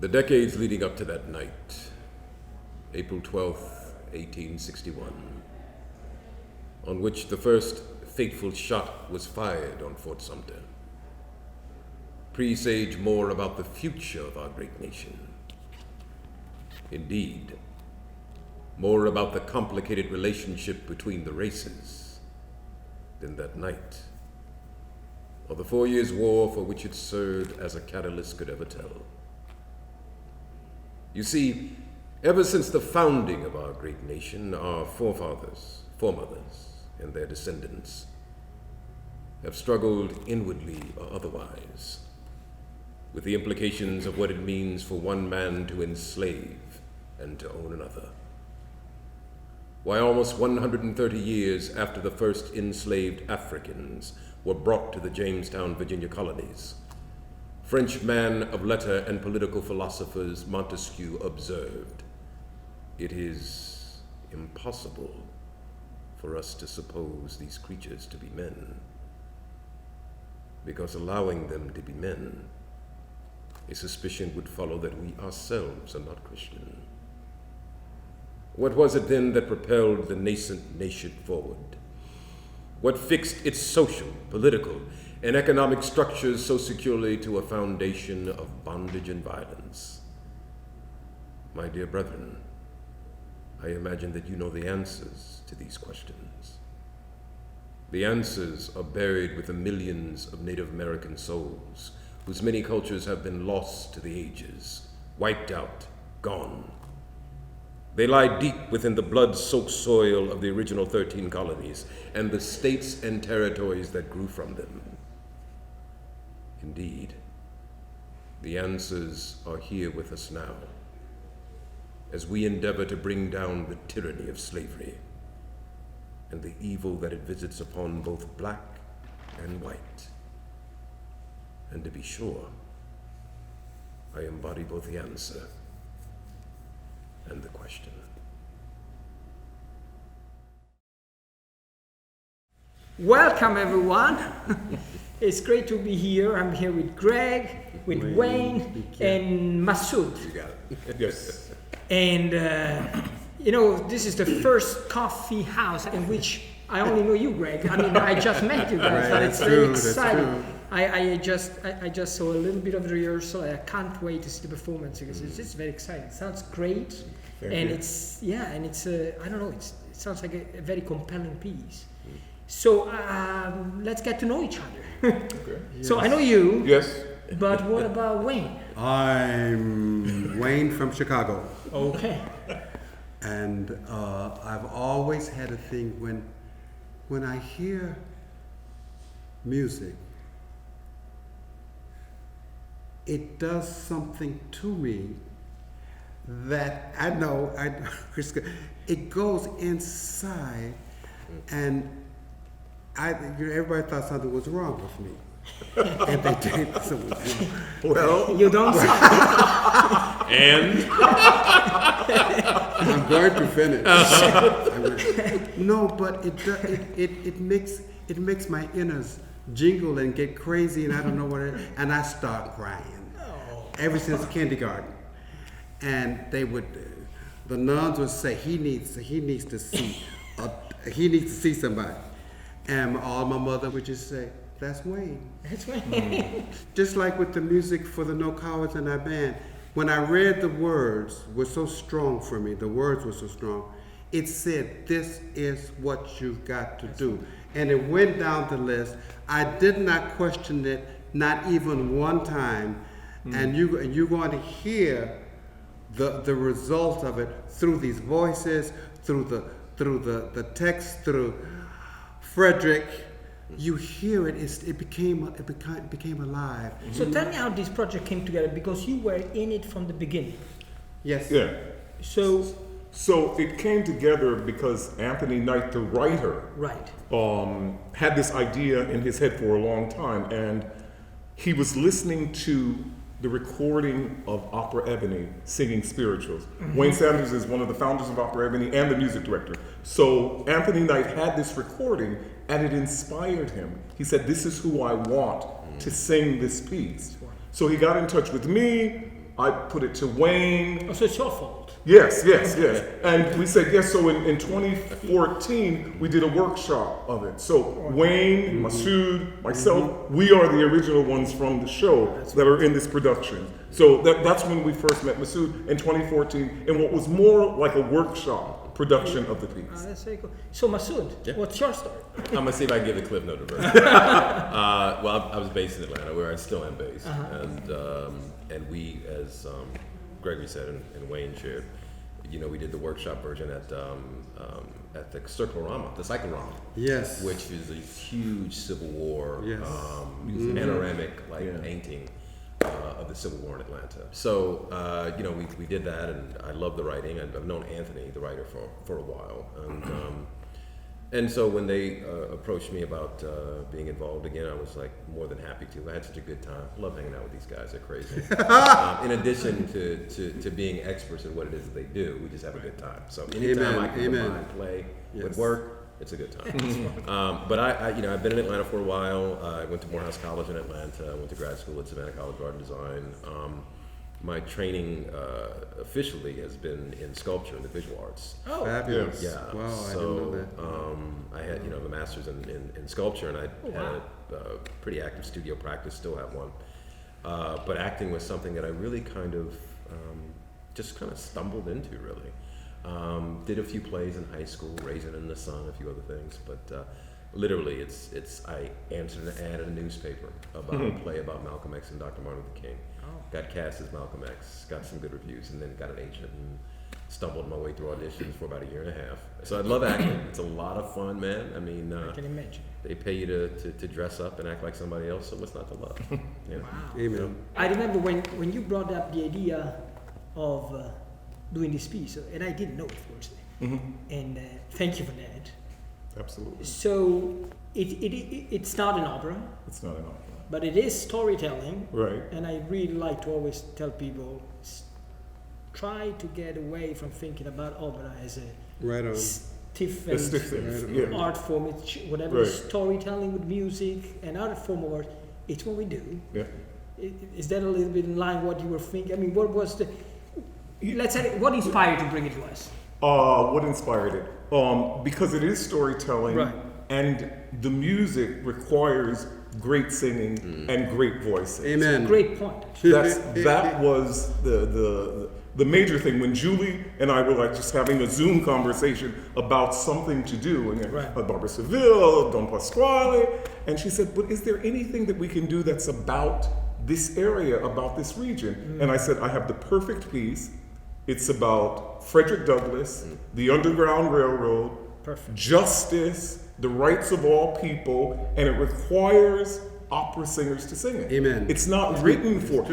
The decades leading up to that night, April 12th, 1861, on which the first fateful shot was fired on Fort Sumter, presage more about the future of our great nation. Indeed, more about the complicated relationship between the races than that night, or the 4 years' war for which it served as a catalyst could ever tell. You see, ever since the founding of our great nation, our forefathers, foremothers, and their descendants have struggled inwardly or otherwise with the implications of what it means for one man to enslave and to own another. Why, almost 130 years after the first enslaved Africans were brought to the Jamestown, Virginia colonies, French man of letter and political philosophers Montesquieu observed, "It is impossible for us to suppose these creatures to be men, because allowing them to be men, a suspicion would follow that we ourselves are not Christian." What was it then that propelled the nascent nation forward? What fixed its social, political, and economic structures so securely to a foundation of bondage and violence? My dear brethren, I imagine that you know the answers to these questions. The answers are buried with the millions of Native American souls whose many cultures have been lost to the ages, wiped out, gone. They lie deep within the blood-soaked soil of the original 13 colonies and the states and territories that grew from them. Indeed, the answers are here with us now, as we endeavor to bring down the tyranny of slavery and the evil that it visits upon both black and white. And to be sure, I embody both the answer and the question. Welcome, everyone. It's great to be here. I'm here with Greg, with Wayne, and Masud. You got it. Yes. And, this is the first coffee house in which I only know you, Greg. I mean, I just met you guys, but it's very exciting. I just saw a little bit of the rehearsal. I can't wait to see the performance because it's just very exciting. It sounds great, and it's I don't know. It sounds like a very compelling piece. So let's get to know each other. Okay. Yes. So I know you. Yes. But what about Wayne? I'm Wayne from Chicago. Okay. And I've always had a thing when I hear music, it does something to me that I know, it goes inside, and everybody thought something was wrong with me. And they did something wrong. Well, You don't say. and I'm going to finish. No, but it makes my innards jingle and get crazy, and I don't know what it is, and I start crying. Ever since kindergarten, and the nuns would say he needs to see somebody, and all my mother would just say, "That's Wayne." That's Wayne. Just like with the music for the No Cowards in our band, when I read the words were so strong for me. The words were so strong. It said, "This is what you've got to do," and it went down the list. I did not question it, not even one time. And you're going to hear the result of it through these voices, through the text, through Frederick. You hear it. It became alive. So tell me how this project came together, because you were in it from the beginning. Yes. Yeah. So it came together because Anthony Knight, the writer, right, had this idea in his head for a long time, and he was listening to the recording of Opera Ebony singing spirituals. Mm-hmm. Wayne Sanders is one of the founders of Opera Ebony and the music director. So Anthony Knight had this recording, and it inspired him. He said, "This is who I want to sing this piece." So he got in touch with me. I put it to Wayne. Oh, so it's your fault. Yes. And we said yes. So in 2014, we did a workshop of it. So Wayne, Masud, myself, we are the original ones from the show that are in this production. So that's when we first met Masud in 2014, in what was more like a workshop production of the piece. That's very cool. So Masud, what's your story? I'm gonna see if I can give the Cliff Note version. Well, I was based in Atlanta, where I still am based, and we, as Gregory said and Wayne shared, we did the workshop version at the Circle-Rama, the Cycle-Rama. Yes. Which is a huge Civil War panoramic painting of the Civil War in Atlanta. So we did that, and I love the writing. I've known Anthony, the writer, for a while, and so when they approached me about being involved again, I was like more than happy to. I had such a good time. I love hanging out with these guys. They're crazy. In addition to being experts at what it is that they do, we just have a good time. So anytime I can combine play with work, it's a good time. But I've been in Atlanta for a while. I went to Morehouse College in Atlanta. I went to grad school at Savannah College of Art and Design. My training officially has been in sculpture and the visual arts. Oh, fabulous! Yeah. Wow, So, I didn't know that. I had the master's in sculpture, and I had a pretty active studio practice. Still have one, but acting was something that I really kind of just stumbled into. Really, did a few plays in high school, Raisin in the Sun, a few other things, but. Literally, it's I answered an ad in a newspaper about a play about Malcolm X and Dr. Martin Luther King. Got cast as Malcolm X, got some good reviews, and then got an agent and stumbled my way through auditions for about a year and a half. So I love acting. It's a lot of fun, man. I mean, I can imagine. They pay you to dress up and act like somebody else, so what's not to love? Wow. Amen. I remember when you brought up the idea of doing this piece, and I didn't know it, first. And thank you for that. Absolutely. So it's not an opera. It's not an opera. But it is storytelling. Right. And I really like to always tell people, try to get away from thinking about opera as a stiff art form. It's whatever storytelling with music and other form of art, it's what we do. Yeah. Is that a little bit in line what you were thinking? I mean, what was let's say, what inspired you to bring it to us? What inspired it? Because it is storytelling, and the music requires great singing and great voicing. Amen. Great point. That was the major thing when Julie and I were just having a Zoom conversation about something to do, and Barbara Seville, Don Pasquale, and she said, "But is there anything that we can do that's about this area, about this region?" And I said, "I have the perfect piece. It's about Frederick Douglass, the Underground Railroad, justice, the rights of all people, and it requires opera singers to sing it." Amen. It's not written for.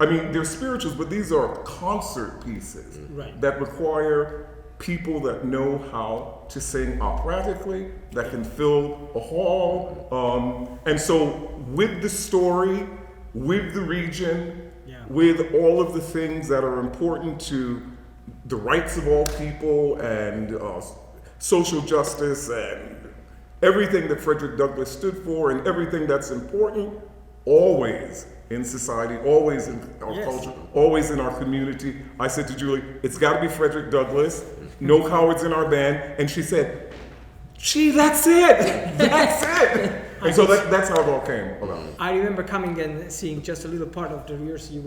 I mean, they're spirituals, but these are concert pieces that require people that know how to sing operatically, that can fill a hall. And so with the story, with the region, with all of the things that are important to the rights of all people and social justice and everything that Frederick Douglass stood for and everything that's important, always in society, always in our culture, always in our community. I said to Julie, it's got to be Frederick Douglass, no cowards in our band. And she said, gee, that's it, that's it. And so that's how it all came about. I remember coming and seeing just a little part of the rehearsal you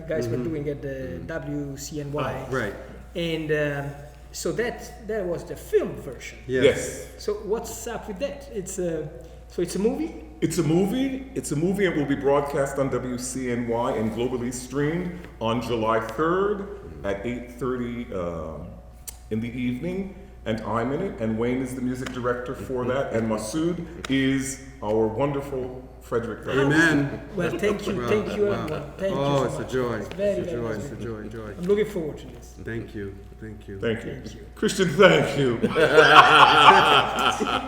guys were doing at the WCNY. Right. And so that was the film version. Yes. So what's up with that? It's a movie? It's a movie and will be broadcast on WCNY and globally streamed on July 3rd at 8:30 in the evening. And I'm in it, and Wayne is the music director for that, and Masud is our wonderful Frederick Douglass. Amen. Well, thank you, everyone. Thank you so it's much. a joy. It's very, It's a joy. very It's a joy. Joy. I'm looking forward to this. Thank you. Thank you. Thank you. Thank you. Christian, thank you.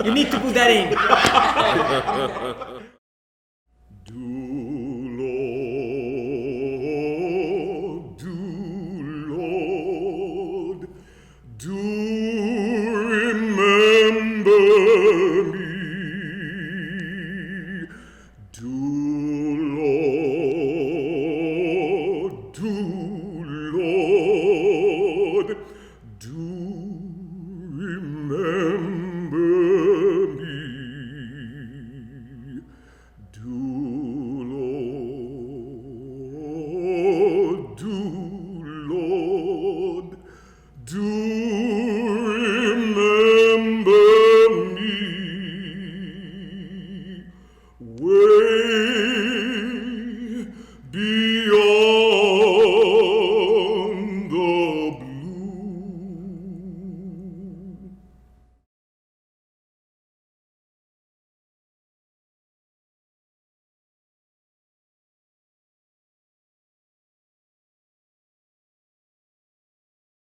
You need to put that in.